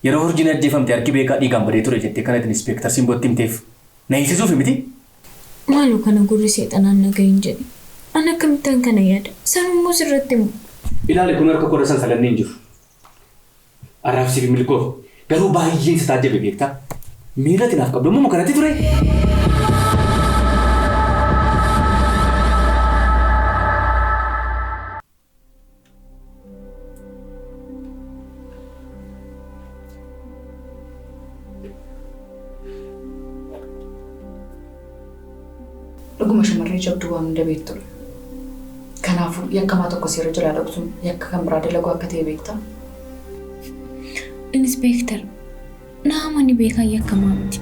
yeroo hurjin ajjeefamte harki beekaa dhiigaan badee ture jettee kanatti inspektar Simbootti himteef na hiisisuuf miti. Maaloo kana gurri seexanaan nagayin jedhe. Ana akkamittaan kana yaada. Sanummoo sirratti himu. Ilaali kun harka koda sansalannee hin jiru. Arraabsiif milkoof garuu baay'een si taajjabe beektaa. Miirati naaf qabdu immoo kanatti ture. Dhuguma shamarree jabduu waan hunda beektu. Kanaafuu yakkamaa tokko seera jalaa dhoksuun yakka kan biraa dalaguu akka ta'e beektaa? Inspektar, naamani beekan yakkamaa miti.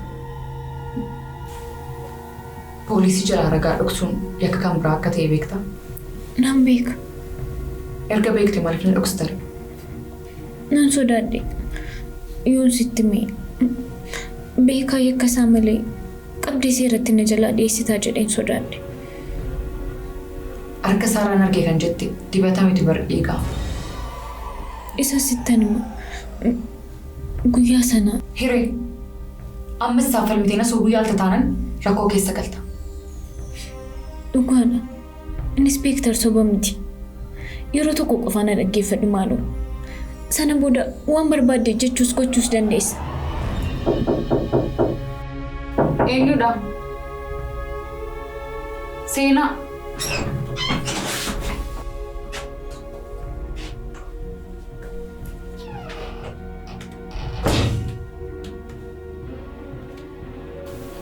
Poolisii jalaa ragaa dhoksuun yakka kan biraa akka ta'e beektaa? Naan beeka. Erga beekte maaliif na dhoksitare? Naan sodaadhe. Yoon sitti mee beekaa yakka isaa malee qabdii seeratti na jalaa dhiyeessitaa jedheen sodaadhe. Harka saaraan argee kan jette dibata miti bar dhiigaa. Isa sittan guyyaa sana. Hiree, ammas isaan falmiteen asoo guyyaa alta taanan rakkoo keessa galta. Dhugaadha. Inspektar soba miti. Yeroo tokko qofaa na dhaggeeffadhu maaloo. Sana booda waan barbaadde jechuus gochuus dandeessa. Eenyudha? Seenaa.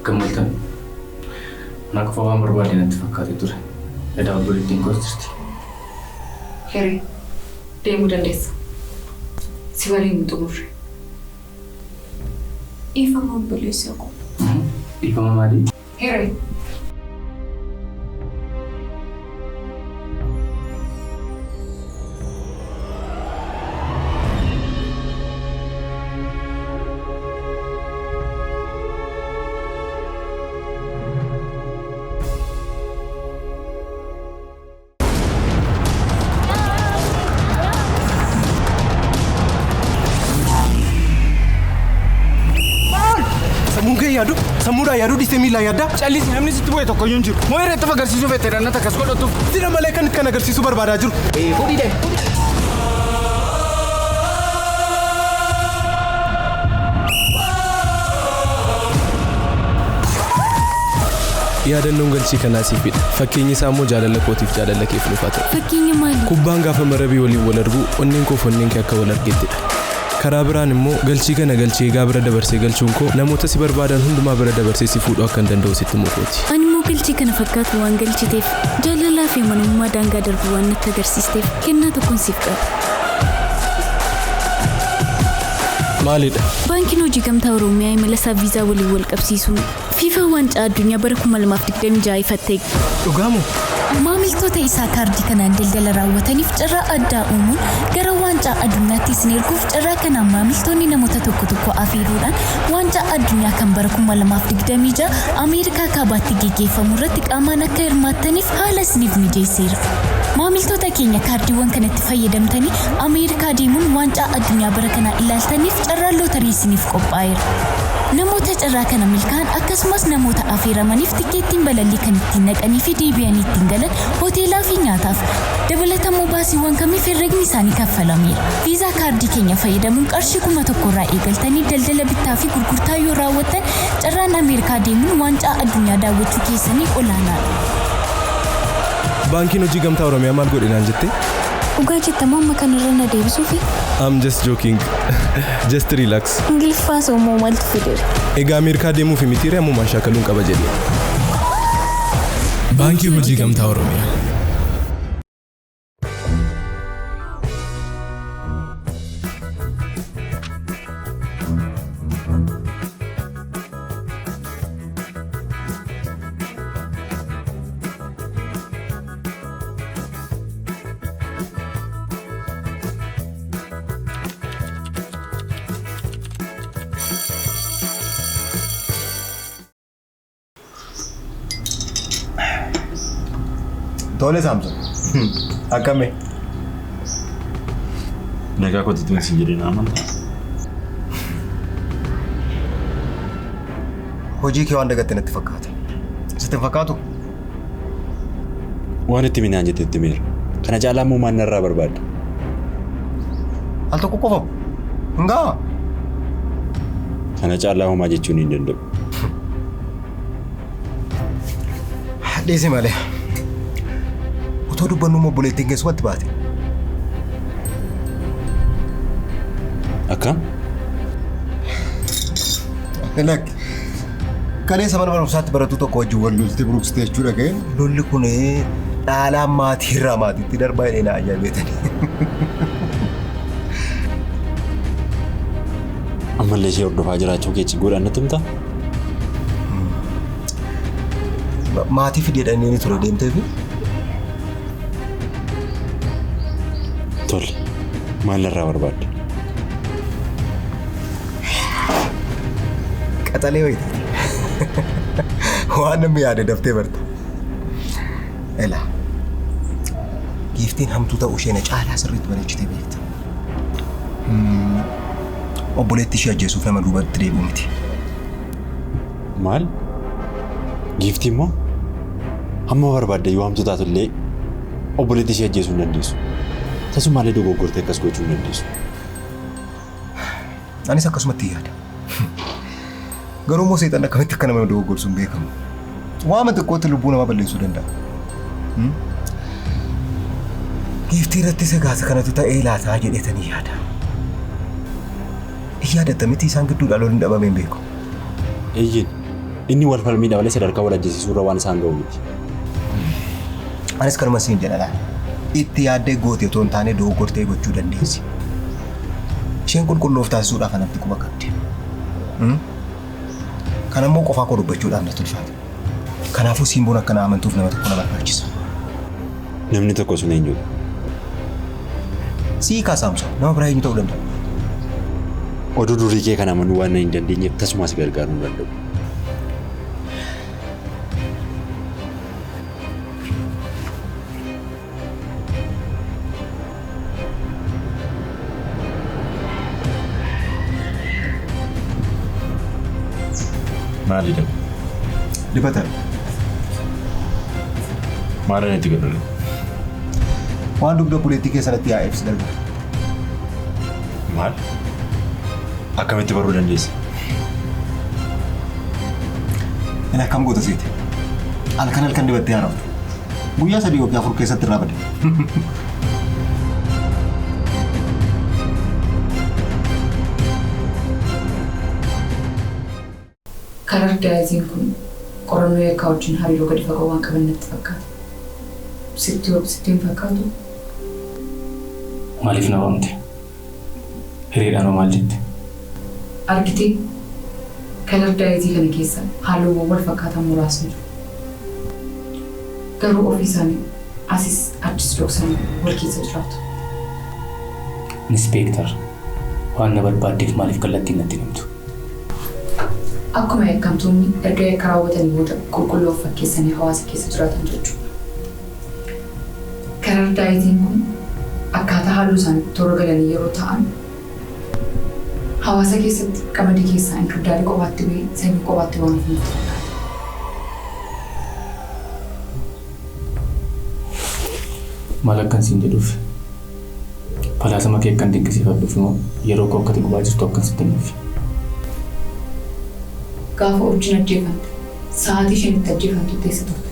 Gammaltan. Nakfa waan barbaadde natti fakkaate ture. Edaa obboleettiin koos jirti. Hiree, deemuu dandeessa. Si waliin xumurre. Dhiifama obboleessa koo. Dhiifama maalii? Hiree. Samuda yaadu disemila yada. Challis namni sitti bu'e tokko iyyuu hin jiru. Moo irratti agarsiisuu feete dhannata akkas godhatuuf. Sina malee kan agarsiisuu barbaadaa jiru. Fudhii dee. Yaadannoon galchii kanaa siifidha. Fakkeenyi isaa immoo jaalala kootiif jaalala kee fuluufaa ta'e. Fakkeenya maali? Kubbaan gaafa marabii waliin wal argu onneen koo fonneen kee akka wal argettidha. Karaa biraan immoo galchii kana galchee egaa bira dabarsee galchuun koo namoota si barbaadan hundumaa bira dabarsee si fuudhuu akka hin danda'u sitti mukooti. Ani immoo galchii kana fakkaatu waan galchiteef jaalalaa fi amanamummaa daangaa darbu waan natti agarsiisteef kennaa tokkoon siif qaba. Maalidha? Baankiin hojii gamtaa Oromiyaa imala isaa viizaa waliin wal qabsiisuun FIFA waancaa addunyaa bara 2026 ifattee. Dhugaamoo? Maamiltoota isaa kaardii kanaan daldala raawwataniif carraa addaa uumuun gara waancaa addunyaatti isin erguuf carraa kanaan maamiltoonni namoota tokko afeeruudhaan waancaa addunyaa kan bara 2026 Ameerikaa kaabaatti geggeeffamu irratti qaamaan akka hirmaattaniif haala isiniif mijeesseera. Maamiltoota keenya kaardiiwwan kanatti fayyadamtanii Ameerikaa deemuun waancaa addunyaa bara kanaa ilaaltaniif carraa lootarii isiniif qophaa'eera. Namoota carraa kana milkaan akkasumas namoota afeeramaniif tikeettiin balallii kan ittiin naqanii fi deebi'anii ittiin galan hoteelaa fi nyaataaf dabalatammoo baasiiwwan kamiif herregni isaanii kaffalameera. Viizaa kaardii keenya fayyadamuun qarshii 1,000 irraa eegaltanii daldala bittaa fi gurgurtaa yoo raawwattan carraan Ameerikaa deemuun waancaa addunyaa daawwachuu keessanii olaanaadha. Baankiin hojii gamtaa Oromiyaa maal godhinaan jettee? Dhugaa jettamoo amma kanarra na deebisuufi? I'm just joking. Just relax. Ingiliffaa soomoo maaltu fideera? Egaa Ameerikaa deemuuf mitiiree ammumaan shaakaluun qaba jedhee. Baankii hojii gamtaa Oromiyaa. Tole Samson. Akkame? Nagaa kooti tuun si jedhee naaman. hojii kee waan dagatte natti fakkaata. Sitti fakkaatu? Waan itti minaan jettetti miira. Kana caalaa immoo maal narraa barbaadda? Al tokko qofa. Ngaa. Kana caalaa homaa jechuun hin danda'u. Dhiisi malee. Otoo dubbannu immoo buleettiin keessumatti baate. Akkam? Lakki. Kaleessa mana barumsaatti baratu tokko wajjin wal loltee buruksitee jechuudha ga'e. Lolli kun dhaalaan maatii irraa maatiitti darbaa jedhee na ajaa'ibeetani. Ammallee ishee hordofaa jiraachuu keechi godhan natti himtaa? Maatii fideedhaan inni ture deemteefi? Tole, maal narraa barbaadda? Qaxalee wayiti. Waan namni yaade daftee barta. Elaa. Giiftiin hamtuu ta'uu ishee na caalaa sirriitti bareechitee beekta. Obboleetti ishee ajjeesuuf nama duubatti deebi'u miti. Maal? Giiftii immoo? Hamma barbaadde yoo hamtuu taatullee obboleetti ishee ajjeesuu hin dandeessu. Tasumaallee dogoggortee akkas gochuu hin dandeessu. Anis akkasumatti yaada. Garuu immoo seexan akkamitti akka nama dogoggorsu hin beekamu. Waama xiqqootti lubbuu namaa balleessuu danda'a. Giiftii irratti sagaasa kanatu ta'ee laataa jedhetanii yaada. Yaadatta miti isaan gidduudhaan lolli dhabamee hin beeku. Iyyin inni wal falmiidha malee sadarkaa wal ajjeesisuu irra waan isaan ga'u miti. Anis kanuma siin jedha. Itti yaaddee goote otoo hin taane dogoggortee gochuu dandeessi. Isheen qulqulloof taasisuudhaaf anatti quba qabdi. Kan ammoo qofaa koo dubbachuudhaaf natti ulfaata. Kanaafuu siimboon akkana amantuuf nama tokko na barbaachisa. Namni tokko sun eenyudha? Sii kaasaamsa nama biraa eenyu ta'uu danda'a. Oduu durii kee kan amanuu waan hin dandeenyeef tasumas gargaaruu hin danda'u. Maali dha? Dibata. Maala natti gadhulu? Waan dugda buleettii keessatti yaa'eef si darba. Maal? Akkamitti baruu dandeessa? Inni akkam goota seete. Halkan dibattee haaraftu. Guyyaa 3 yookiin 4 keessatti irraa bade. Karar daa'iziin kun qorannoo yakkaa wajjin hariiroo gadi fagoo waan qaban natti fakkaata. Sittiin fakkaatu? Maaliif na waamte? Hiriidhaan maal jette? Argitee karar daa'izii kana keessa halluuwwan wal fakkaatan muraasni jiru. Garuu ofii isaanii asis achis dhoksanii wal keessa jiraatu. Inspektar, waan na barbaaddeef maaliif kallattiin natti himtu? Akkuma yakkamtoonni erga yakka raawwatanii booda qulqulluu of fakkeessanii hawaasa keessa jiraatan jechuudha. Karar daa'iziin kun akkaataa halluu isaanii toora galanii yeroo ta'an hawaasa keessatti qamadii keessaa inkirdaadii qofaatti bahee sanyii qofaatti waan of nutti fakkaata. Maal akkan siin jedhuuf falaasama kee akkan dinqisiifadhuuf immoo yeroo koo akkati gubaa jirtu akkan sitti himuuf. Gaafa wajjin ajjeefamte sa'aatii isheen itti ajjeefamtu teessa turte.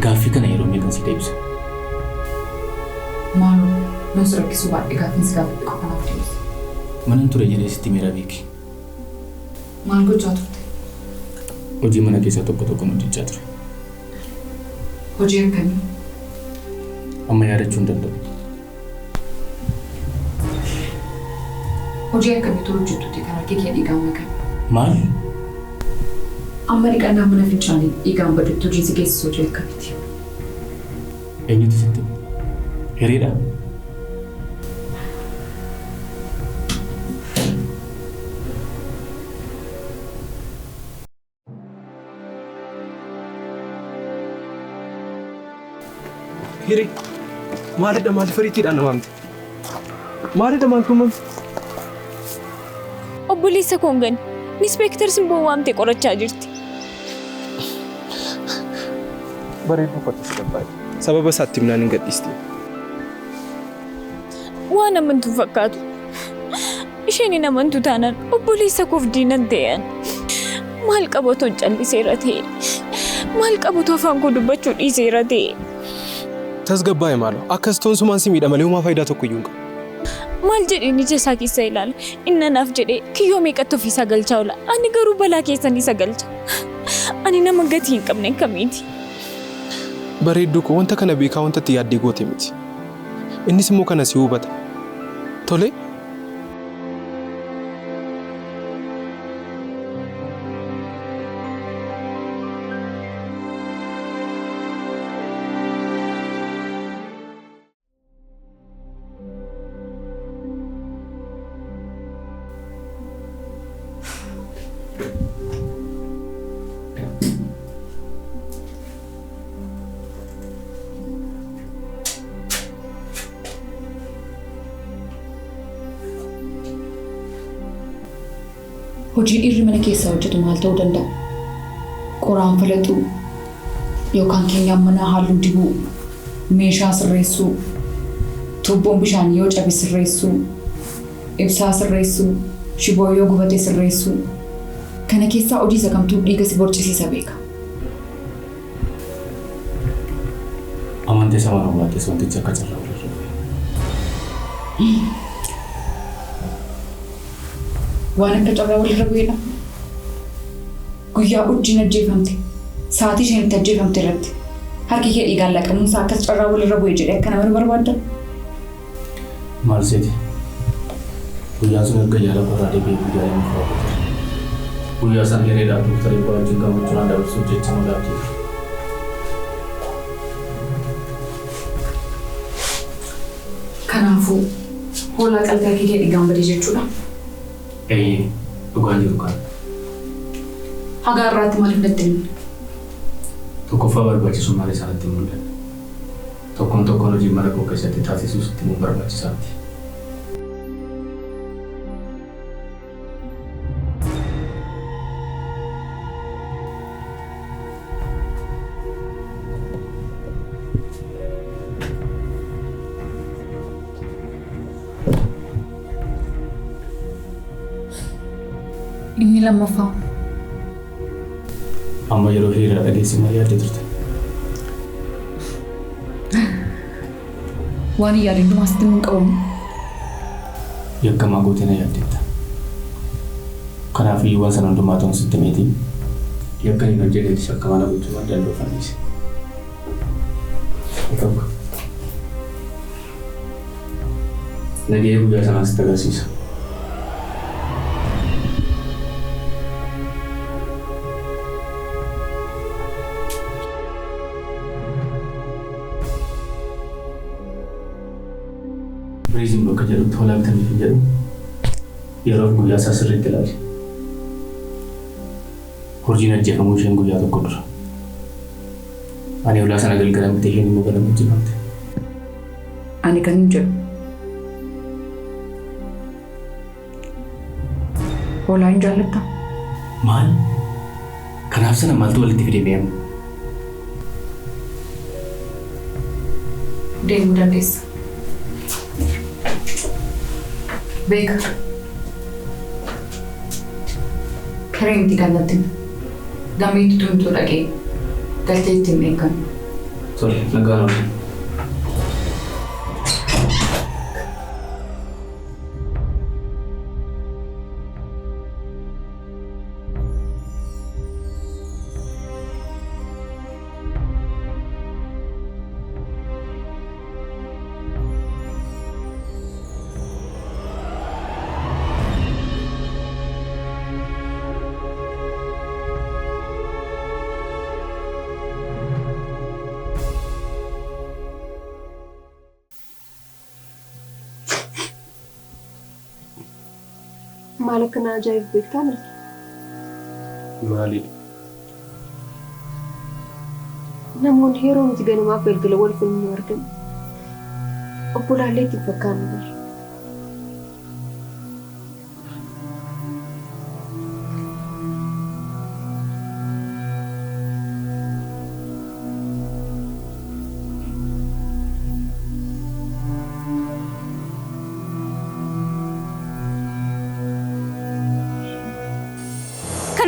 Gaaffii kana yeroo meeqan si deebisa? Maaloo nuus rakkisuu baay'ee gaaffiinsi gaafatti qofanaaf deebisa. Manan ture jedhee sitti miira beeki. Maal gochaa turte? Hojii mana keessaa tokko hojjechaa ture. Hojii akkamii? Amma yaadachuu hin danda'u. Hojii akkamiitu hojjettutti kan harki kee dhiigaan makan? Maal? Amma dhiqannaa mana fincaanii dhiigaan badutti hojii si geessisu hojii akkamiiti? Eenyutu sitti? Hiriidha? Hiree, maalidha maal firiitiidhaan namaamte? Maalidha maal kummam? obboleessa koongan inspektar simboo waamtee qorachaa jirti. Bareedduu fattis dabbaadha. Sababa isaatti himnaan hin gadhiisti. Waan amantuu fakkaatu. Isheen hin amantu taanaan obboleessa koof diinan ta'an. Maal qabatoo calliseera ta'e? Maal qabatoo afaan koo dubbachuu dhiiseera ta'e? Tasgabbaa'e maaloo akkas toon sumaan si miidha malee homaa faayidaa tokko iyyuu hin qabu. Maal jedheen ija isaa keessa ilaala? Inni naaf jedhee kiyyoo meeqatti ofiisaa galchaa oola. Ani garuu balaa keessan isa galcha. Ani nama gatii hin qabne kamiiti. Bareedduu koo wanta kana beekaa wanta itti yaaddee goote miti. Innis immoo kana si hubata. Tole? Hojii dhiirri mana keessaa hojjetu maal ta'uu danda'a? Qoraan falaxuu yookaan keenyaan manaa halluu dibuu, meeshaa sirreessuu, tuubboon bishaan yoo cabe sirreessuu, ibsaa sirreessuu, shiboo yoo gubate sirreessuu. Kana keessaa hojii isa kamtuu dhiiga si borcisiisa beeka? Amantii sama raawwates wantichi akka carraa walirra waan akka carraa walirra bu'eedha. Guyyaa urjiin ajjeefamte, sa'aatii isheen itti ajjeefamte irratti harki kee dhiigaan laqamuunsaa akkas carraa walirra bu'ee jedhee akka nama barbaadda? Maal seeti? Guyyaan sun erga yaala qorraa deebi'ee guyyaa inni fudhate. Guyyaa san hiriidhaan dooktarii wajjin gammachuudhaan dabarsuuf jecha magaabjee. Kanaafuu hoolaa qalbii kee dhiigaan badee jechuudha. Dhugaan jiru kana. Hagaa irraatti maaliif natti himne? Tokkoffaa barbaachisu maal isaanitti mul'ata. Tokkoon hojii mara koo keessatti taasisuus itti mun barbaachisaatti. Inni lammaffaa. Amma yeroo hiriira dhageessi maal yaadde turte? Waan yaadeen dhumaasitti hin qabamu. Yakkamaa gootee na yaaddetta. Kanaaf waan sana hundumaa ta'uun sitti meetii yakka hin hojjetetti shakkamaa na gochuu waan danda'u fanniise. Nagahee guyyaa sanaa sitti agarsiisa. Biriizin bakka jedhutti hoolaa bitanii hin jedhu yeroo guyyaa isaa sirriitti ilaali. Hojiin ajjeefamuu isheen guyyaa tokko dura. Ani hoolaa sana galgalan bitee isheen immoo galan ajjeefamte. Ani kan hin jedhu. Hoolaa hin jaallattaa? Maal? Kanaaf sana maaltu walitti fidee beekamu? Deemuu dandeessa. Beeka. Karee miti kanatti gameetti tumtuu dhaqee galtee ittiin eeggan. Tole, nagaan oolaa. مالك أنا جايب بيت كامل مالي نمون هيرو متجانو ما في الجلوال في الموركن أقول عليك فكان نظر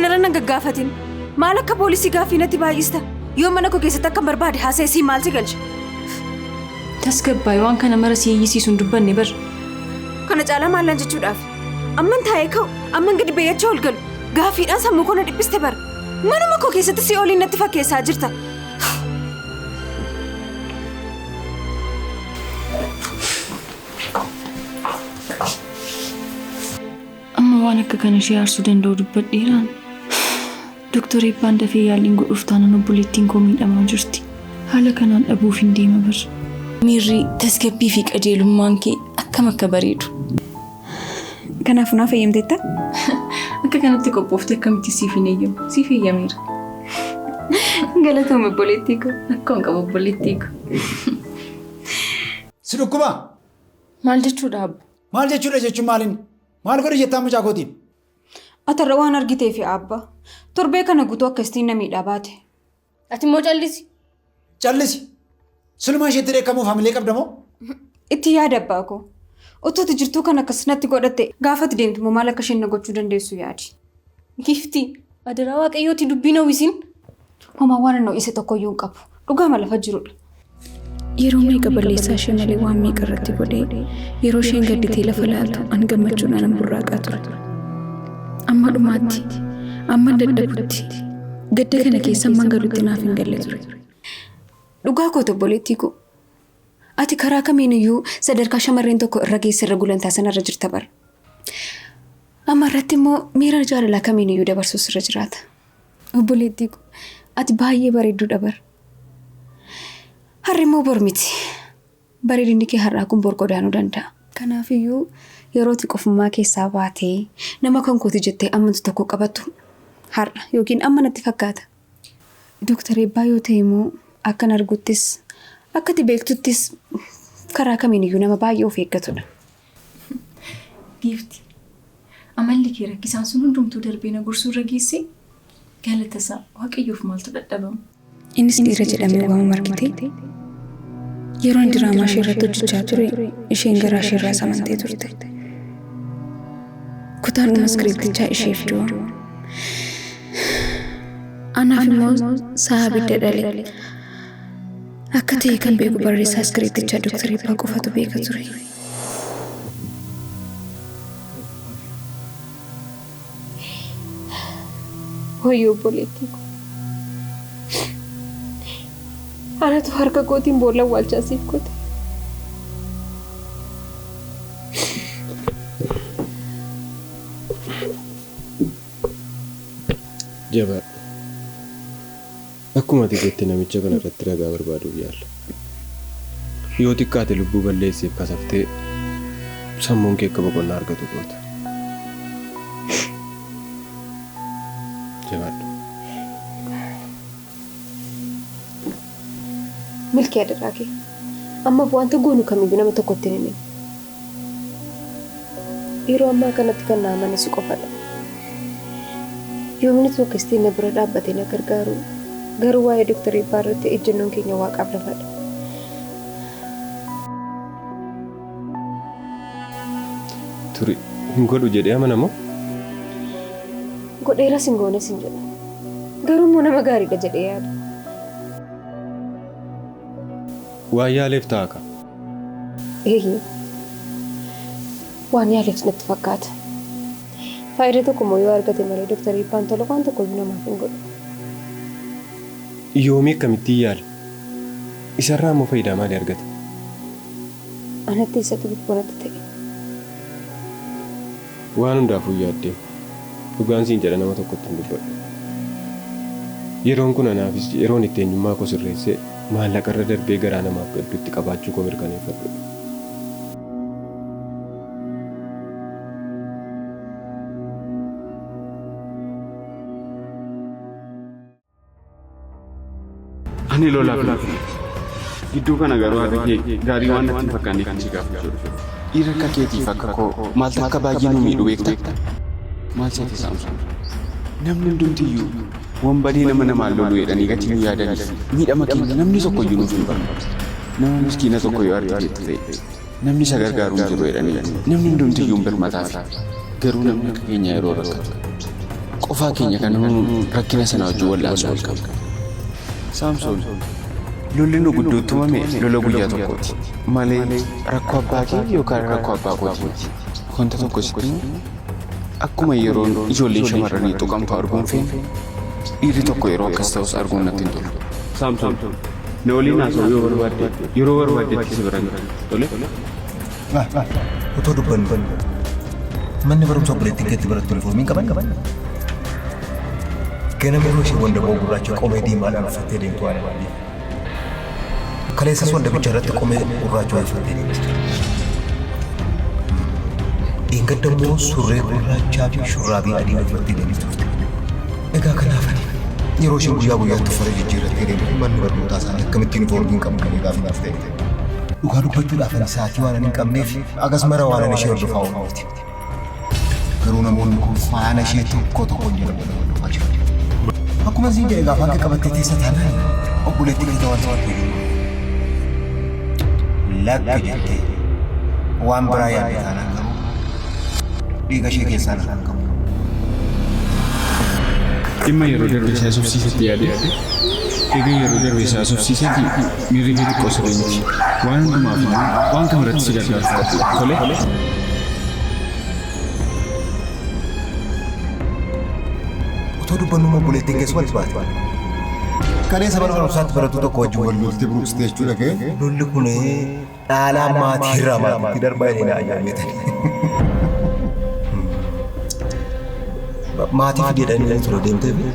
kanarra nan gaggaafatin. Maal akka poolisii gaaffii natti baay'ista? Yoo mana koo keessatti akka barbaade haasa'e maal si galcha? Tasgabbaa'ii waan kana mara si eeyyisiisuun dubbanne bar. Kana caalaa maallan jechuudhaaf? Amman taa'ee ka'u, amman gadi bayyachaa ol galu. Gaaffiidhaan sammuu koo na dhiphiste bara. Manuma koo keessatti si oliin natti fakkeessaa jirta. Amma waan akka kana ishee aarsuu danda'u dubbadheeraan. Dooktar Eebbaan dafee yaaliin godhuuf taanaan obboleettiin koo miidhamaa jirti. Haala kanaan dhabuuf hin deema bara. Miirri tasgabbii fi qajeelummaan kee akkam akka bareedu. Kanaafuu naaf eeyyamteetta? Akka kanatti qophooftee akkamitti siif hin eeyyamu? Siif eeyyameera. Galatoome obboleettii koo. Akka hin qabu obboleettii koo. Si dhukkuma? Maal jechuudha abba? Maal jechuudha jechuun maaliin? Maal godhe jettaa mucaa kootiin? Atarra waan argiteef abba. Torbee kana guutuu akkasitiin na miidhaa baate. Ati immoo callisi. Callisi. Suluma isheetti dheekkamuuf hamilee qabda moo? Itti yaada abbaa koo. Otoo jirtuu kan akkasumatti godhatte gaafatti deemtu moo maal akka isheen na gochuu dandeessu yaadi. Giftii adaraa waaqayyooti dubbiin hawwisiin. Homaa waan annoo isa tokkoyyuu hin qabu. Dhugaama lafa jirudha. Yeroo meeqa balleessaa ishee malee waan meeqa irratti godhee yeroo isheen gadditee lafa laaltu an gammachuudhaan an burraaqaa ture. Amma dhumaatti amma dadhabutti gadda kana keessa amman galuutti naaf hin galle ture. Dhugaa koo obboleettii koo. Ati karaa kamiiniyyuu sadarkaa shamarreen tokko irra geesse irra gulantaa sanarra jirta bara. Amma irratti immoo miira jaalalaa kamiiniyyuu dabarsuus irra jiraata. Obboleettii koo ati baay'ee bareedduudha bara. Harri immoo bor miti. Bareedinni kee har'aa kun bor godaanuu danda'a. Kanaafiyyuu yeroo qofummaa keessaa baatee nama kan kooti jettee amantu tokko qabattu har'a yookiin amma natti fakkaata. Dooktar Eebbaa yoo ta'e immoo akkan arguttis akkati beektuttis karaa kamiiniyyuu nama baay'ee of eeggatudha. Gifti. Amalli kee rakkisaan sun hundumtuu darbee na gorsuu irra geesse galatasaa waaqayyoof maaltu dadhabamu. Innis dhiira jedhamee waamamu argitee yeroo diraamaa ishee irratti hojjechaa ture isheen garaa ishee irraa samantee turte. Kutaan dhuma iskiriiptichaa isheef du'a. Anaaf immoo sa'a bidda dhale. Akka ta'e kan beeku barreessaa iskiriiptichaa Dooktar Eebbaa qofatu beeka ture. Wayyoo obboleettii koo. Anatu harka kootiin boolla waalchaa siif goote. Jabaa. Akkuma ati jettee namicha kana irratti ragaa barbaaduuf yaalla. Yoo xiqqaate lubbuu balleesseef kasaftee sammuun kee akka boqonnaa argatu goota. Jabaadhu. Milkii adarraa kee. Amma wanta goonu kamiyyuu nama tokkotti hin himin. Yeroo ammaa kanatti kan na amane si qofadha. Yoomni tokkostiin na bira dhaabbatee na gargaaru. Garuu waa'ee Dooktar Eebbaa irratti ejjennoon keenya waaqaaf lafadha. Turi hin godhu jedhee amanamoo? Godheeras hin goones hin jedhu. Garuu immoo nama gaariidha jedhee yaada. Waan yaaleef ta'a ka. Eeyyee. Waan yaaleef natti fakkaata. Faayidaa tokko immoo yoo argate malee Dooktar Eebbaan tola waan tokkoyyuu namaaf hin godhu. Yoomii akkamittiin yaala? Isarraa immoo faayidaa maalii argate? Anatti isatti bubboonatti ta'e. Waan hundaafuu yaaddee dhugaan siin jedha nama tokkotti hin dubbadhu. Yeroon kun anaafis yeroon itti eenyummaa koo sirreessee maallaqa irra darbee garaa namaaf gadduutti qabaachuu koo mirkaneeffadhu. Ani lolaaf gidduu kana garuu harri kee gaarii waan natti hin fakkaanne kan si gaafachuu dhufe. Dhiira akka keetiif akka koo maaltu akka baay'ee nu miidhu beekta? Maal seete saamsun? Namni hundumtiyyuu wambadee nama namaan loluu jedhanii gatii nu yaadaniif miidhama keenya namni tokko iyyuu nuuf hin barbaadu. Nama miskiina tokko yoo argite ta'e namni isa gargaaru hin jiru jedhanii namni hundumtiyyuu hin birmataaf garuu namni akka keenya yeroo rakkatu qofaa keenya kan rakkina sana wajjin wal'aansoo ol qabna. Saamsoon lolli nu gidduutti uumame lola guyyaa tokkooti malee rakkoo abbaa kee yookaan rakkoo abbaa kootii. Wanta tokko sitti akkuma yeroon ijoolleen shamarranii tuqamtu arguun feene dhiirri tokko yeroo akkas ta'us arguun natti hin tolu. Saamsoon na waliin haasa'u yeroo barbaaddetti si biran tole. Otoo dubbannu manni barumsa obboleettiin keetti barattu uniformii qaban. Ganama yeroo ishee wanda ba'u gurraacha qomee diimaadhaan uffattee deemtu waan baay'ee. Kaleessas wanda bicha irratti qomee gurraacha uffattee deemti. Eeggadda immoo surree gurraachaa fi shurraabii adii uffattee deemti turte. Egaa kanaaf yeroo isheen guyyaa guyyaatti uffata jijjiirrattee deemtu manni barnootaa isaanii akkamitti uniformii hin qabne kan eegaaf naaf ta'e. Dhugaa dubbachuudhaaf ani sa'aatii waan hin qabneef agas mara waan ani ishee hordofaa oolti. Garuu namoonni kun faana ishee tokko jedhamu hordofaa jiru. Akkuma siin jedhe gaafa akka qabattee teessa taanaan obboleettii keessa waan ta'eef lakka jettee waan biraa yaadde taanaan garuu dhiiga ishee keessaa naan qabu. Dhimma yeroo darbe isaa subsiisetti yaade egaa yeroo darbe isaa subsiisetti miirri kee xiqqoo sirrii miti. Waan hundumaaf waan kamirratti si gargaartu tole. Otoo dubbannu obboleettiin keessa walitti baate. Kaleessa bara barumsaatti barattuu tokko wajjin wal loltee buruqsitee jechuudha kee. Lolli kun dhaalaa maatii irraa maatiitti darbaa jedhee na ajaa'ibeetani. Maatii fideedhaan ture deemtee fi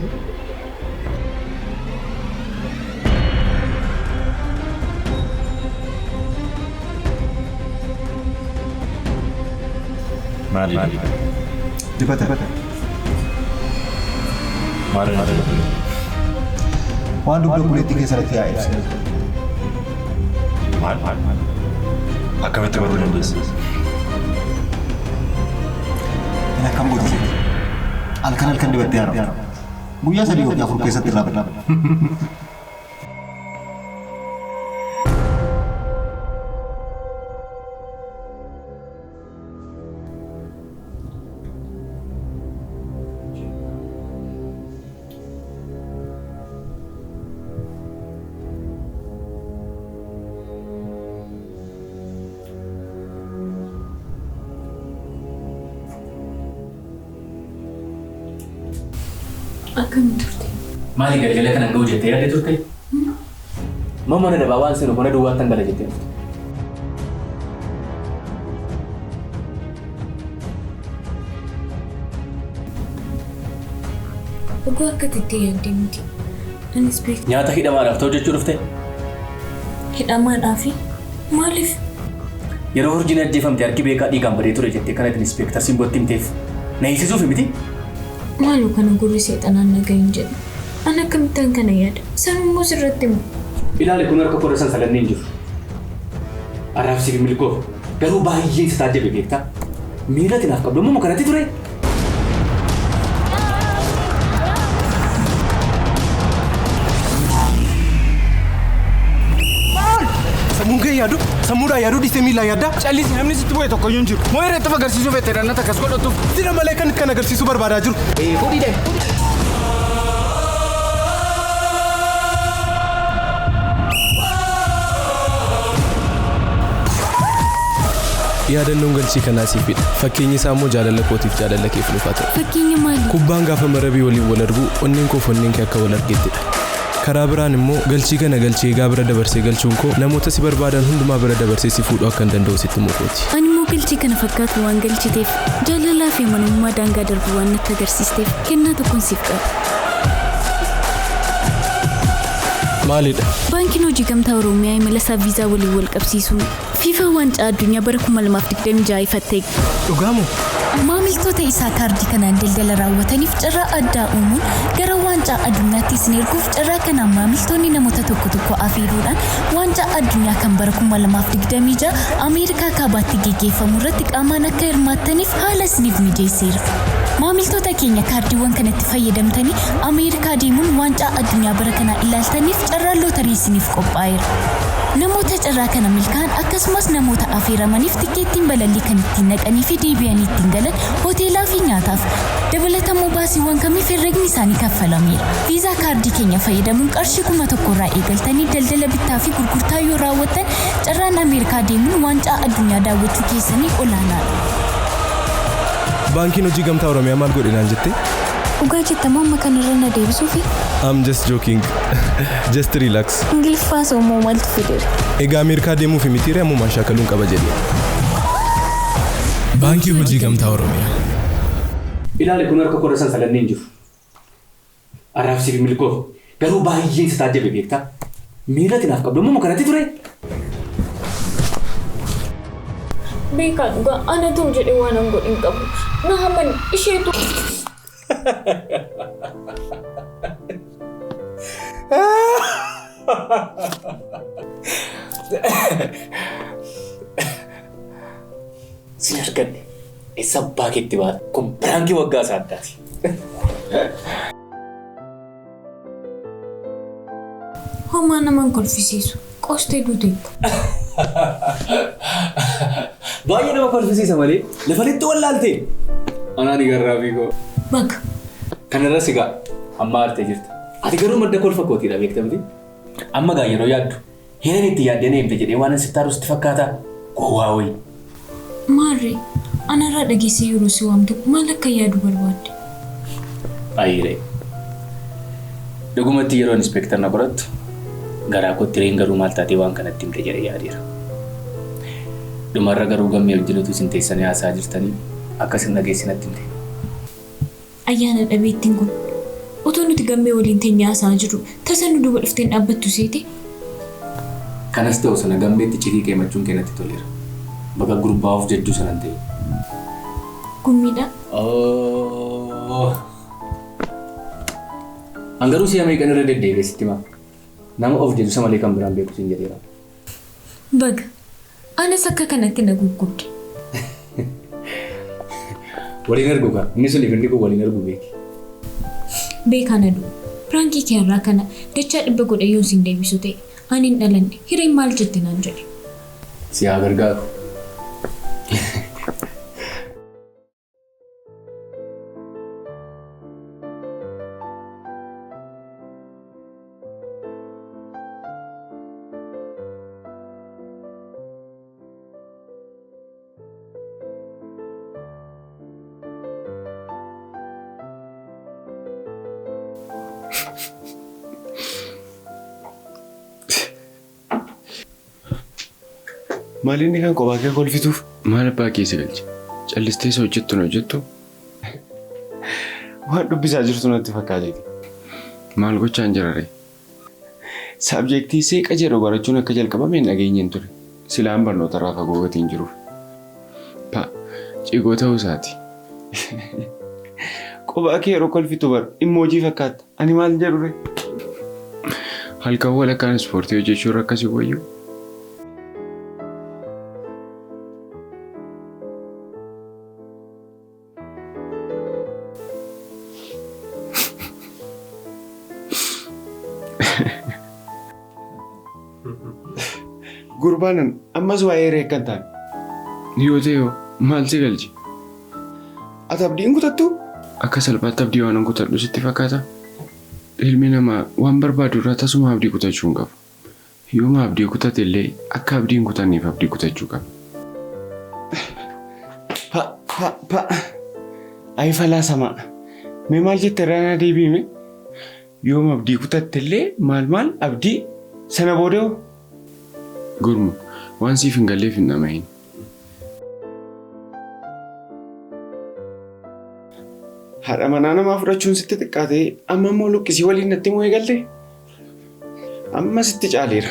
Mali. Dibata. Mali. Waan dubbii obboleettii keessa irratti yaa'e. Maal? Akkamitti baruu dandeessa? Inni akkam godhise? Halkan dibattee haara. Guyyaa 3 yookiin 4 keessatti irraa bada. Akkam turte? Maali galgala kana ga'u jettee yaadde turte? Mamma na dabaa waan seenu bona duwwaattan gala jettee. Oguu akka tittee yaadde miti. Anis beektu. Nyaata hidhamaadhaaf ta'u jechuu dhufte? Hidhamaadhaafi? Maaliif? Yeroo hurjiin ajjeefamte harki beekaa dhiigaan badee ture jettee kanatti inspektar simbootti himteef na hiisisuuf miti? Maaloo kana gurri seexanaan nagayin jedhu. Ani akkamittaan kana yaada. Sanummoo sirratti himu. Ilaali kun harka koo san sagannee hin jiru. Arraabsiif milkoo garuu baay'ee si taajjabe beektaa. Miirati naaf qabdu ammoo kanatti ture. Sammuudhaan yaaduu dhiisee miilaa yaaddaa? Callisii namni sitti bu'e tokko iyyuu hin jiru. Moo irratti agarsiisuu feete dhannata akkas godhatuuf? Sina malee kan agarsiisuu barbaadaa jiru. Fudhii deemu. Yaadannoon galchii kanaa siifidha. Fakkeenyi isaa immoo jaalala kootiif jaalala keef dhufaa ta'e. Fakkeenya maali? Kubbaan gaafa marabii waliin wal argu onneen koo fonneen kee akka wal argettidha. Karaa biraan immoo galchii kana galchee egaa bira dabarsee galchuun koo namoota si barbaadan hundumaa bira dabarsee si fuudhuu akka hin danda'u sitti mukooti. Ani immoo galchii kana fakkaatu waan galchiteef jaalalaa fi amanamummaa daangaa darbu waan natti agarsiisteef kennaa tokkoon siif qaba. Maalidha? Baankiin hojii gamtaa Oromiyaa imala isaa viizaa waliin wal qabsiisuun FIFA waancaa addunyaa bara 2026 ifattee. Dhugaamoo? Maamiltoota isaa kaardii kanaan daldala raawwataniif carraa addaa uumuun gara waancaa addunyaatti isin erguuf carraa kanaan maamiltoonni namoota tokko afeeruudhaan waancaa addunyaa kan bara 2026 Ameerikaa kaabaatti geggeeffamu irratti qaamaan akka hirmaattaniif haala isiniif mijeesseera. Maamiltoota keenya kaardiiwwan kanatti fayyadamtanii Ameerikaa deemuun waancaa addunyaa bara kanaa ilaaltaniif carraa lootarii isiniif qophaa'eera. namoota carraa kana milkaan akkasumas namoota affeeramaniif tikeettiin balallii kan ittiin naqanii fi deebi'anii ittiin galan hoteelaa fi nyaataaf dabalatamuu baasiiwwan kamiif herregni isaanii kaffalameera. Viizaa kaardii keenya fayyadamuun qarshii 1,000 irraa eegaltanii daldala bittaa fi gurgurtaa yoo raawwattan carraan Ameerikaa deemuun waancaa addunyaa daawwachuu keessanii olaanaadha. Baankiin hojii gamtaa Oromiyaa maal godhinaan jettee? Dhugaa jettamoo amma kanarra na deebisuufi? I'm just joking. Just relax. Ingiliffaa soommoo maaltu fideera? Egaa Ameerikaa deemuu fi mitiiree ammumaan shaakaluun qaba jedhee. Baankii hojii gamtaa Oromiyaa. Ilaali kun harka korreessan salannee hin jiru. Arraabsii fi milkoo garuu baay'een si taajjabe beektaa. Miirati naaf qabdu ammoo kanatti ture. Beekaan dhugaa ana ta'u jedhee waan an godhin qabu. Na haman isheetu. Si arganne isa baaketti baata kun biraangii waggaa isaa addaati. Homaa naman kolfisiisu qostee duuteetta. Baay'ee nama kolfisiisa malee lafalitti wallaaltee. Anaan igarraa fiigoo. Bakka. Kanarra sigaa amma aartee jirta. Ati garuu madda kolfa kootiidha beektamti. Amma gaa yeroo yaaddu hireen itti yaaddeen eebda jedhee waan sitti haruusitti fakkaata gowwaa wayii. Maarree anarraa dhageessee yeroo si waamtu maal akka yaadu barbaadde? Ayiree. Dhugumatti yeroo inspektar na qorattu garaa kootti reen garuu maal taatee waan kanatti himte jedhee yaadeera. Dhumarra garuu gammee wajjinutu isin teessanii haasaa jirtanii akkasin dhageessinatti himte. Ayyaana dhabeettiin kun otoo nuti gammee waliin teenyaa haasaa jiru tasa nu duuba dhufteen dhaabbattu seete. Kanas ta'u sana gammeetti citii keemachuun keenatti toleera. Bakka gurbaa of jechuu sanan ta'e. Gummiidha. Angaruu si'a meeqan irra deddeebi'ee sitti himaa. Nama of jedhu malee kan biraan beeku siin jedheera. Baga anas akka kanatti na guggubde. Waliin argu kaa inni suniif inni kun waliin argu beeki. Beekaan aduu piraankii keerraa kana dachaa 100 godhe yoo siin deebisu ta'e ani hin dhalanne hireen maal jette naan jedhe. Si haa gargaaru. Maaliin kan kophaa kee kolfituuf? Maal abbaa keessa galche? Callistee isa hojjettu na hojjettu? Waan dubbisaa jirtu natti fakkaateeti. Maal gochaan jirare? Sabjektii seeqa jedhu barachuun akka jalqabame hin dhageenyeen ture. Silaan barnoota irraa fagoo gatiin jiruuf. Cigoo ta'uu isaati. Kophaa kee yeroo kolfitu bar dhimma hojii fakkaata. Ani maal jedhure? Halkan walakkaan ispoortii hojjechuu irra akkasii wayyuu. Gurbaanan ammas waa'ee reekkan ta'an. Yoo ta'e maal si galchi? Ati abdiin kutattu? Akka salphaatti abdii waan kutadhu sitti fakkaata? Ilmi namaa waan barbaadu irraa tasuma abdii kutachuu hin qabu. Yooma abdii kutate illee akka abdiin kutanneef abdii kutachuu qaba. Ayi falaasamaa. Mee maal jette irraa deebiime? Yooma abdii kutatte illee maal abdii sana booda'u? Gurmu waan siif hin galleef hin dhamahin. Haadha manaa namaa fudhachuun sitti xiqqaatee amma immoo luqqisii waliin natti moo eegalte? Amma sitti caaleera.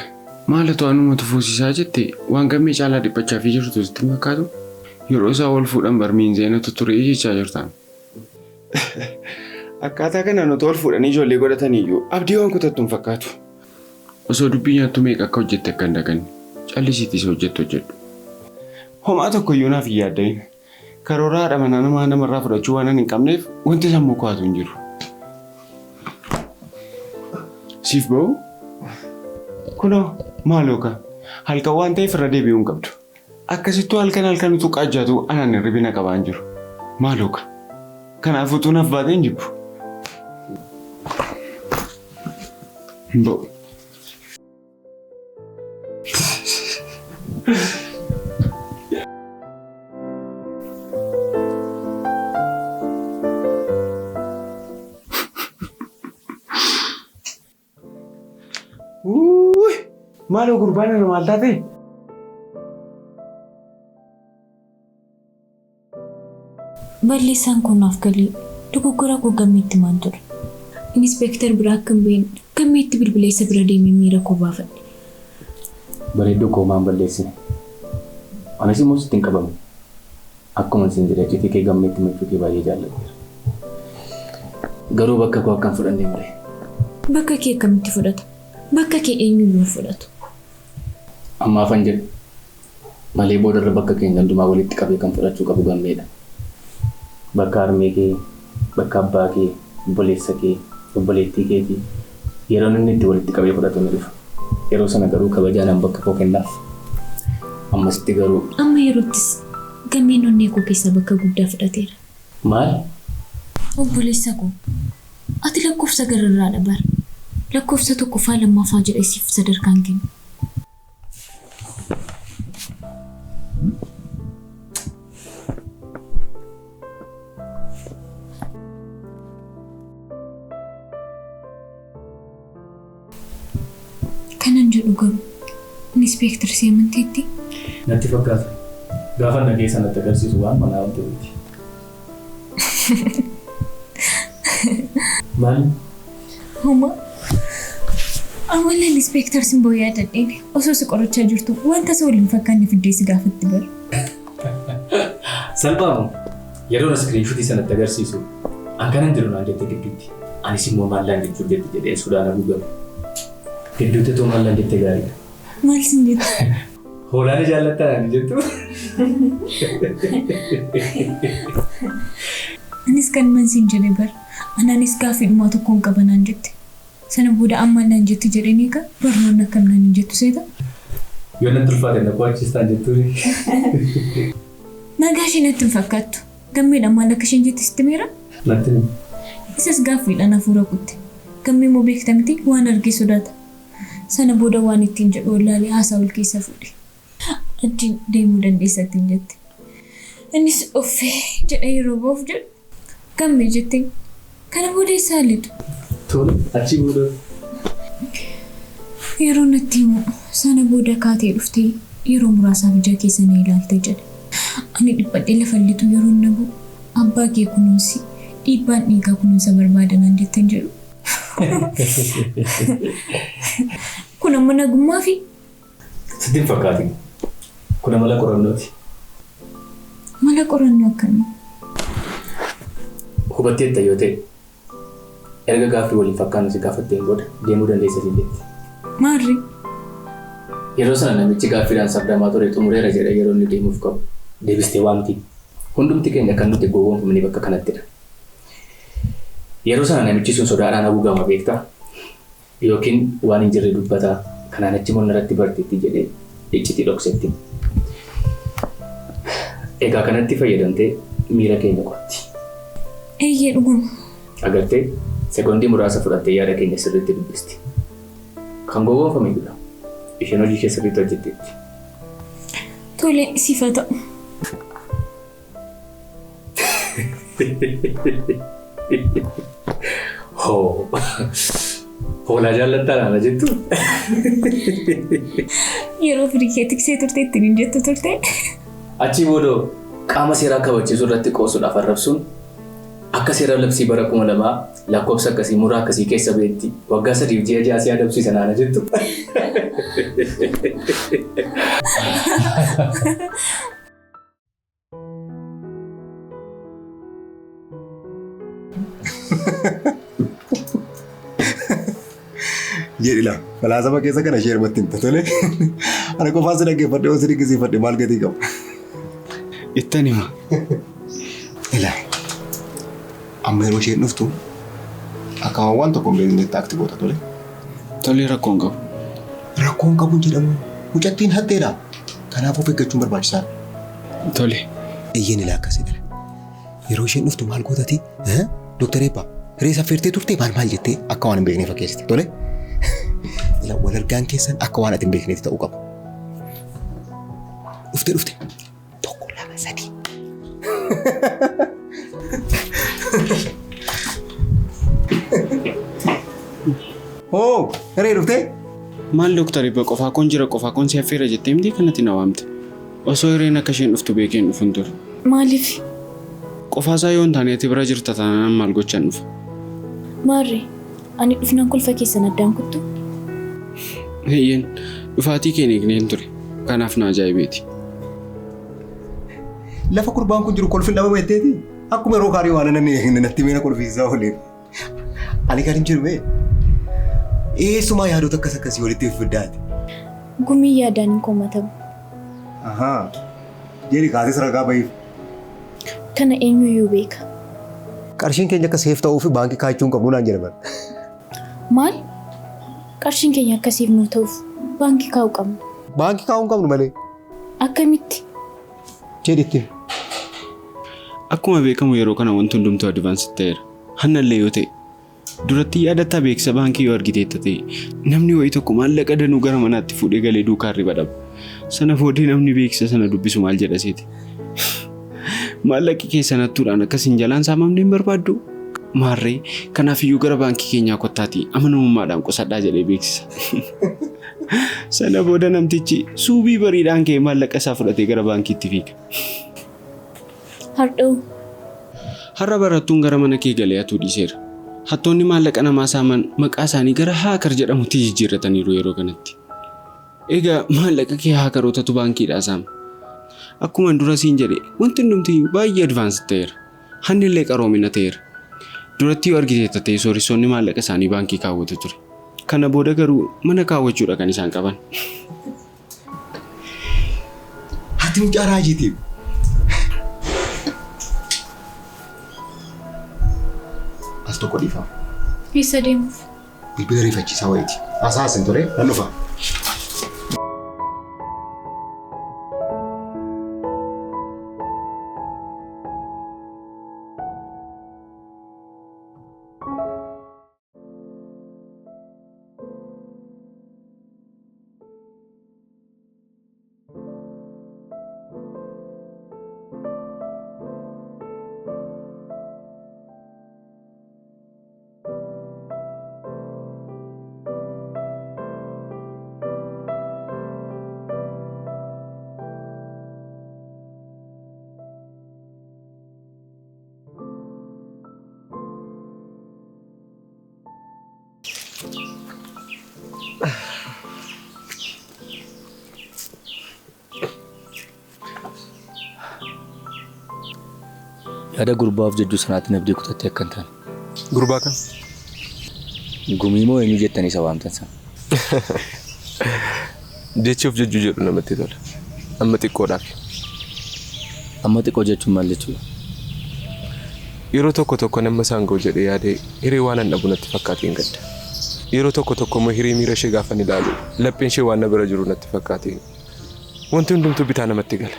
Maalatu anuma tufuusisaa jette waan gammee caalaa dhiphachaa fi jirtu sitti fakkaatu? Yeroo isaa wal fuudhan barmiin zeenatu ture jechaa jirtaan. Akkaataa kanaan otoo wal fuudhanii ijoollee godhataniyyuu abdii waan kutattu hin fakkaatu. Osoo dubbii nyaattu meeqa akka hojjette akka hin daganne callisiitis hojjedhu. Homaa tokkoyyuu naaf hin yaaddamin. Karoora haadha manaa namarraa fudhachuu waan hin qabneef wanti sammuu kaatu hin jiru. Siif ba'u? Kunoo maal yookaan halkan waan ta'eef irra deebi'uu hin qabdu. Akkasittuu halkan utuu qaajjaatu anaan hirribina qabaan jiru. Maalooka? Kanaaf utuu naaf baateen jibbu. Bo'o. Maaloo gurbaan irra maal taate? Balleessaan kun naaf galee dogoggora koo gammeetti maan ture. Inspektar biraa akkam ba'een gammeetti bilbileessa bira deemee miira koo baafadhe. Bareedduu koo maan balleessine. Anis immoo sitti hin qabamu. Akkuma isin jedhe icciitii kee gammeetti machuu kee baay'ee jaalladheera. Garuu bakka koo akkam fudhannee mure. Bakka kee akkamitti fudhata? Bakka kee eenyuyyuu fudhatu? Ammaafan jedhu malee boodarra bakka keenya hundumaa walitti qabee kan fudhachuu qabu gammeedha. Bakka harmee kee, bakka abbaa kee, obboleessa kee, obboleettii keetii yeroo inni itti walitti qabee fudhatu ni dhufa. Yeroo sana garuu kabajaan bakka koo kennaaf. Ammasitti garuu. Amma yeroottis gammeen onnee koo keessaa bakka guddaa fudhateera. Maal? Obboleessa koo ati lakkoofsa gararraadha bara. Lakkoofsa tokkoffaa lammaffaa jedhee siif sadarkaan kennu. Kanan jedhu garuu inspektar seemanteetti. Natti fakkaata. Gaafa nagee sanatti agarsiisu waan manaa wanti miti. Maal? Homa. Amala inspektar simboo yaadadheen osoo si qorachaa jirtu wanta isa waliin fakkaanne fiddee si gaafatti bara. Salphaamu yeroo iskiriinshuutii sanatti agarsiisu akkanan jiru naan jette gidduutti. Anis immoo maallaan jechuuf jetti jedhee Sudaan haguugamu. Gidduutti too maallaan jette gaariidha. Maal sin jettu? Hoolaan jaallattaa naan jettu. Anis kan mansiin jedhe bara. Anaanis gaaffii dhumaa tokkoon qaba naan jette. Sana booda amma naan jetti jedhanii egaa barnoonni akkam naan jettu seeta. Yoo natti ulfaate na qo'achiistaan jettuuni. Nagaa ishee natti hin fakkaattu. Gammeedhaan maal akka isheen jette sitti miira? Natti himi. Isas gaaffiidhaan hafuura kutte. Gammee immoo beekta miti waan argee sodaata. Sana booda waan ittiin jedhu wallaalee haasaa ol keessa fuudhe. Achiin deemuu dandeessa ittiin jette. Innis offee jedhee yeroo ba'uuf jedhu gammee jettee kana booda isaa lidu. Tole achi booda. Yeroo natti himu sana booda kaatee dhuftee yeroo muraasaaf ija keessa na ilaalte jedhe. Ani dhiphadhee lafa litu yeroo nagu abbaa kee kunuunsi dhiibbaan dhiigaa kunuunsa barbaadanaan jettan jedhu. Kun amma nagummaa fi. Sitti hin fakkaatin. Kun amala qorannooti. Mala qorannoo akkamii? Hubatteetta yoo ta'e erga gaaffii waliin fakkaannu si gaafatteen booda deemuu dandeessa jetti. Maarri? Yeroo sana namichi gaaffiidhaan sabdamaa ture xumureera jedha yeroo inni deemuuf qabu. Deebistee waamti. Hundumti keenya kan nuti gowwoomfamne bakka kanattidha. Yeroo sana namichi sun sodaadhaan haguugama beektaa? Yookiin waan hin jirre dubbataa kanaan achi morna irratti barteetti jedhee iccitii dhoksetti. Egaa kanatti fayyadamtee miira keenya qoratti. Eeyyee dhuguma. Agartee sekoondii muraasa fudhattee yaada keenya sirriitti dubbisti. Kan gowwoomfame dura isheen hojii ishee sirriitti hojjetteetti. Tole siif haa ta'u. Hoolaa jaallattaa naana jettu. Yeroo firii kee tiksee turte ittiin hin jettu turte. Achi booda qaama seeraa kabachiisuu irratti qoosuudhaaf arrabsuun akka seera labsii bara 2000 lakkoofsa akkasii muraa akkasii keessa beetti waggaa 3 ji'a 6 si adabsiisa naana jettu. Jedhila falaasama keessa kana ishee irratti himta tole. Ana qofaan si dhaggeeffadhe osoo dinqisiifadhe maal gatii qaba? Ittan hima. Ila amma yeroo isheen dhuftu akka waan tokko hin beeknetti akti goota tole. Tole rakkoon qabu. Rakkoon qabu jedhamu Mucattiin hatteedha. Kanaafuu eeggachuun barbaachisaadha. Tole. Iyyeen ilaa akkasidha. Yeroo isheen dhuftu maal gootati? Dooktar Eebbaa reessa affeertee turte maal jettee akka waan hin beekneef fakkeessite. Tole? Ilaa wal argaan keessan akka waan ati hin beekneef ta'uu qaba. Dhufte. Tokko lama sadii. Oh, Hiree dhuftee? Maal Dooktar Eebbaa qofaa koon jira qofaa koon si affeera jettee miti kanatti na waamte. Osoo Hireen akka isheen dhuftu beekeen dhufuun ture. Maaliif? Qofaasaa yoo hin taane ati bira jirta taanaan maal gochaan dhufa? Maarree, ani dhufnaan kolfa keessan addaan kuttu. Hiyyeen dhufaatii keenya eegneen ture. Kanaaf na ajaa'ibeeti. Lafa gurbaan kun jiru kolfi dhabama jetteeti. Akkuma yeroo kaarii waan natti meena kolfiisaa ooleen. Ani kan hin jiru mee? Eessumaa yaadota akkasii walitti fiddaati. Gumii yaadaan hin komatamu. Ahaa. Jeeri kaasis ragaa bahiif. Kana eenyuyyuu beeka. Qarshiin keenya akka seef ta'uu fi baankii kaachuun qabnu naan jedhaman. Maal? Qarshiin keenya akkasiif nu ta'uuf baankii kaa'uu qabna. Baankii kaa'uu qabnu malee. Akkamitti? Jedhitti. Akkuma beekamu yeroo kana wanti hundumtuu advaansii ta'eera. Hannallee yoo ta'e duratti yaadataa beeksisa baankii yoo argiteetta ta'e namni wayii tokko maallaqa danuu gara manaatti fuudhee galee duukaa irri badhaba. Sana booddee namni beeksisa sana dubbisu maal jedha seeti. Maallaqi keessan hattuudhaan akkasiin jalaan saamamne hin barbaaddu. Maarree kanaafiyyuu gara baankii keenyaa kottaatii amanamummaadhaan qusadhaa jedhee beeksisa. Sana booda namtichi suubii bariidhaan ka'ee maallaqa isaa fudhatee gara baankiitti fiiga. Hardhoo. Har'a barattuun gara mana kee galee atuu dhiiseera. Hattoonni maallaqa namaa saaman maqaa isaanii gara haakar jedhamutti jijjiirrataniiru yeroo kanatti. Egaa maallaqa kee haakarootatu baankiidhaa saama. Akkuma dura siin jedhe wanti hundumtiyyuu baay'ee advaansii ta'eera. Hannillee qaroomina ta'eera. Duratti yoo argiteetta ta'e sooressoonni maallaqa isaanii baankii kaawwatu ture. Kana booda garuu mana kaawwachuudha kan isaan qaban. Ati mucaa raajiitiif. As tokko dhiifama. Eessa deemuuf? Bilbila rifachiisaa wayiiti. Asaasin ture nan dhufa. Yaada gurbaaf jechuu sanaatiin abdii kutattee akka hin taane. Gurbaa kam? Gumii moo eenyu jettanii isa waamtan sana? Jechuuf jechuu jedhu namatti tola. Amma xiqqoodhaaf. Amma xiqqoo jechuun maal jechuudha? Yeroo tokko nama isaan ga'u jedhee yaadee hiree waan an dhabu natti fakkaatee hin gadda. Yeroo tokko immoo hiree miira ishee gaafan ilaalu lapheen ishee waan na bira jiru natti fakkaatee wanti hundumtuu bitaa namatti gala.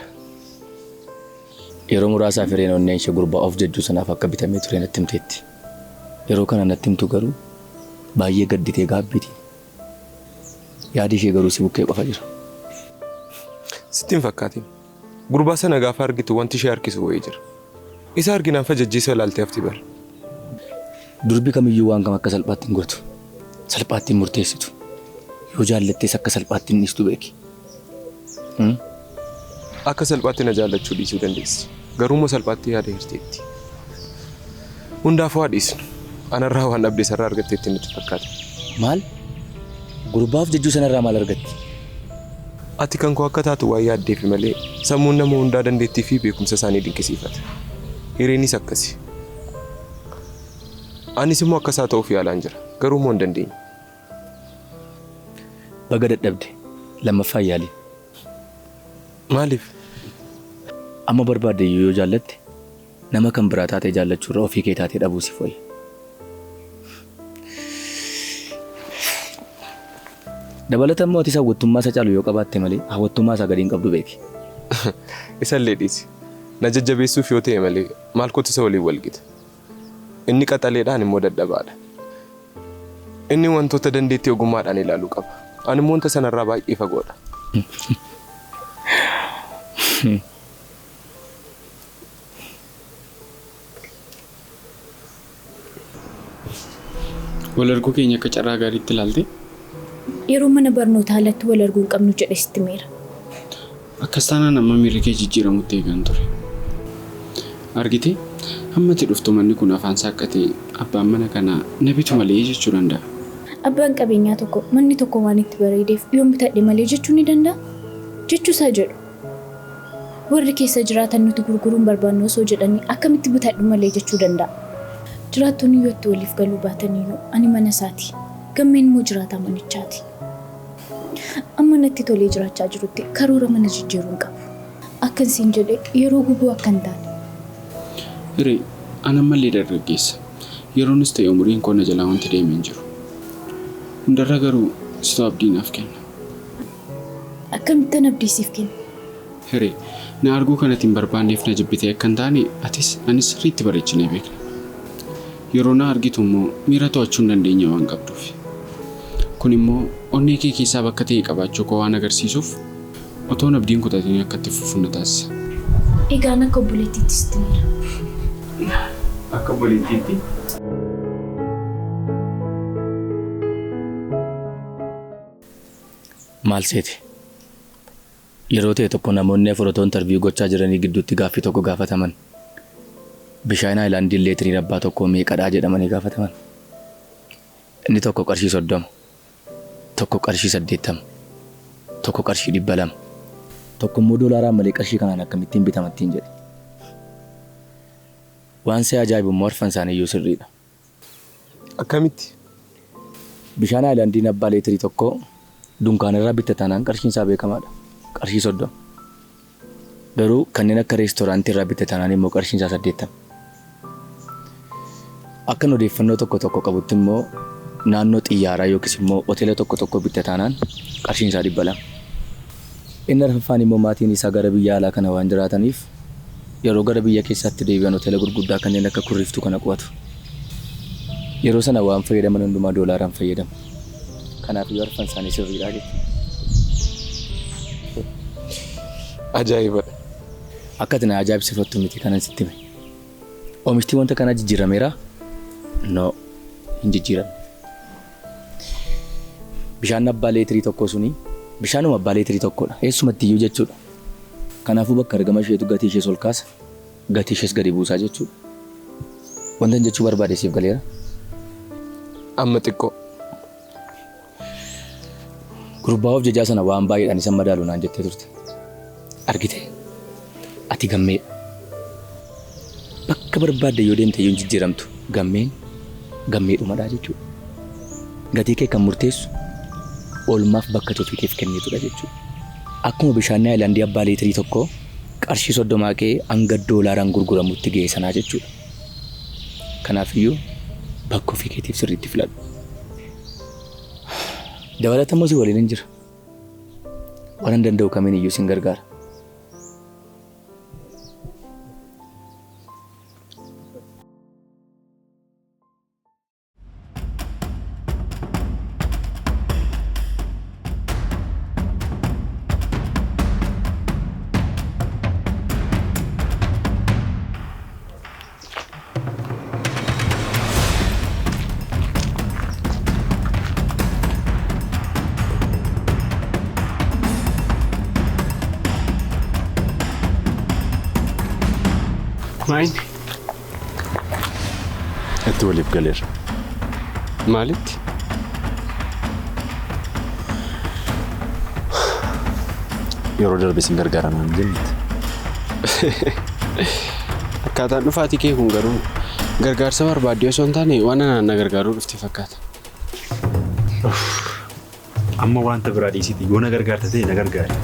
Yeroo muraasaaf hireen onneen ishee gurbaa of jechuu sanaaf akka bitamee ture natti himteetti. Yeroo kana natti himtu garuu baay'ee gadditee gaabbiiti. Yaadi ishee garuu si bukkee qofa jira. Sitti hin fakkaatiin. Gurbaa sana gaafa argitu wanti ishee harkisu wayii jira. Isa arginaan fajajjiisa ilaaltee hafti bara. Durbi kamiyyuu waan kam akka salphaatti hin gootu. Salphaatti hin murteessitu. Yoo jaallattees akka salphaatti hin dhiistu beeki. Akka salphaatti na jaallachuu dhiisuu dandeessi. Garuu salphaatti yaada hirteetti. Hundaafuu haadhiisnu. Anarraa waan dhabde sarara argatteetti nutti fakkaata. Maal? Gurbaaf jechuu sanarraa maal argatti? Ati kan koo akka taatu waa yaaddeefi malee sammuun nama hundaa dandeettii fi beekumsa isaanii dinqisiifata. Hireenis akkasi. Anis immoo akkasaa ta'uuf yaalaan jira. Garuu moo hin dandeenye. Baga dadhabde lammaffaa yaali. Maaliif? Amma barbaadde yoo jaallatte nama kan biraa taatee jaallachuurra ofii kee taatee dhabuu si fooyya. Dabalatan mootii isa hawwattummaa isa caalu yoo qabaatte malee hawwattummaa isa gadiin qabdu beeki. Isallee dhiisi. Na jajjabeessuuf yoo ta'e malee maal kooti isa waliin walgita. Inni qaxaleedhaan immoo dadhabaadha. Inni wantoota dandeettii ogummaadhaan ilaaluu qaba. Ani immoo wanta sanarraa baay'ee fagoodha. Wal arguu keenya akka carraa gaariitti ilaalte? Yeroo mana barnootaa alatti wal arguu hin qabnu jedhe sitti meera. Akkas taanaan amma miirri kee jijjiiramutti eegan ture. Argite hammati dhuftu manni kun afaan saaqqatee abbaan mana kanaa na bitu malee jechuu danda'a. Abbaan qabeenyaa tokko manni tokko waan itti bareedeef yoom bitadhe malee jechuu ni danda'a? Jechuusaa jedhu. Warri keessa jiraatan nuti gurguruun barbaannu osoo jedhanii akkamitti bitadhu malee jechuu danda'a? Jiraattonni yoo itti waliif galuu baataniinu ani mana isaati. Gammeen immoo jiraataa manichaati. Amma natti tolee jiraachaa jirutti karoora mana jijjiiruu hin qabu. Akkansiin jedhee yeroo gubuu akka hin taane. Hiree, ana mallee dargaggeessa. Yeroonis ta'e umuriin koo na jalaa wanti deemee hin jiru. Hundarra garuu situ abdii naaf kenna. Akkamittan abdii siif kenna? Hiree, na arguu kanatti hin barbaanneef na jibbitee akka hin taane atis anis sirriitti bareechinee beekna. Yeroo na argitu immoo miira to'achuu hin dandeenya waan qabduuf. Kun immoo onnee kee keessaa bakka ta'e qabaachuu koo waan agarsiisuuf otoon abdiin kutatiin akka itti fufu na taasisa. Egaan akka obboleettiitti sitti meera. Akka obboleettiitti? Maal seeti? Yeroo ta'e tokko namoonni afur otoo interviyuu gochaa jiranii gidduutti gaaffii tokko gaafataman. Bishaan Haayilaandiin leetirii abbaa tokko meeqadhaa jedhamanii gaafataman. Inni tokko qarshii 30, tokko qarshii 80, tokko qarshii 200, tokko immoo doolaaraan malee qarshii kanaan akkamittiin bitamattiin jedhe. Waan si ajaa'ibu immoo arfan isaaniiyyuu sirriidha. Akkamitti? Bishaan Haayilaandiin abbaa leetirii tokko dunkaanarraa bittatanaan qarshiin isaa beekamaadha. Qarshii 30. Garuu kanneen akka reestooraantii irraa bittatanaan immoo qarshiin isaa 80. Akka odeeffannoo tokko qabutti immoo naannoo xiyyaaraa yookiis immoo hoteela tokko bittatanaan qarshiin isaa 200. Inni arfaffaan immoo maatiin isaa gara biyya alaa kana waan jiraataniif yeroo gara biyya keessaatti deebi'an hoteela gurguddaa kanneen akka kurriftuu kana qubatu. Yeroo sana waan fayyadaman hundumaa doolaaraan fayyadamu. Kanaaf yoo arfan isaanii sirriidhaa jechuudha. Ajaa'iba. Akka itti na ajaa'ibsiifattu miti kanan sitti hime. Oomishti wanta kanaa jijjiirameera? No, hin jijjiiramne. Bishaan abbaa leetirii tokko suni bishaanuma abbaa leetirii tokkodha. Eessumatti iyyuu jechuudha. Kanaafuu bakka argama isheetu gatii ishees ol kaasa, gatii ishees gadi buusaa jechuudha. Wanta jechuu barbaade siif galeera? Amma xiqqoo. Gurbaa of jajaa sana waan baay'eedhaan isa madaalu naan jettee turte. Argite? Ati gammee. Bakka barbaadde yoo deemte yoo jijjiiramtu gammeedhumadhaa jechuudha. Gatii kee kan murteessu oolmaaf bakka ofii keef kennitudha jechuudha. Akkuma bishaan Haayilaandii abbaa leetirii tokko qarshii 30 kee hanga doolaaraan gurguramutti ga'e sanaa jechuudha. Kanaafiyyuu bakka ofii keetiif sirriitti filadhu. Dabalatammoo si waliin hin jira. Waan hin danda'u kamiin iyyuu sin gargaara. Main? Itti waliif galeera. Maalitti? Yeroo darbe sin gargaara naan jennite. Akkaataan dhufaatii kee kun garuu gargaarsa barbaadde osoo hin taane waan na gargaaruu dhufte fakkaata. Amma wanta biraa dhiisiti yoo na gargaarta ta'e na gargaari.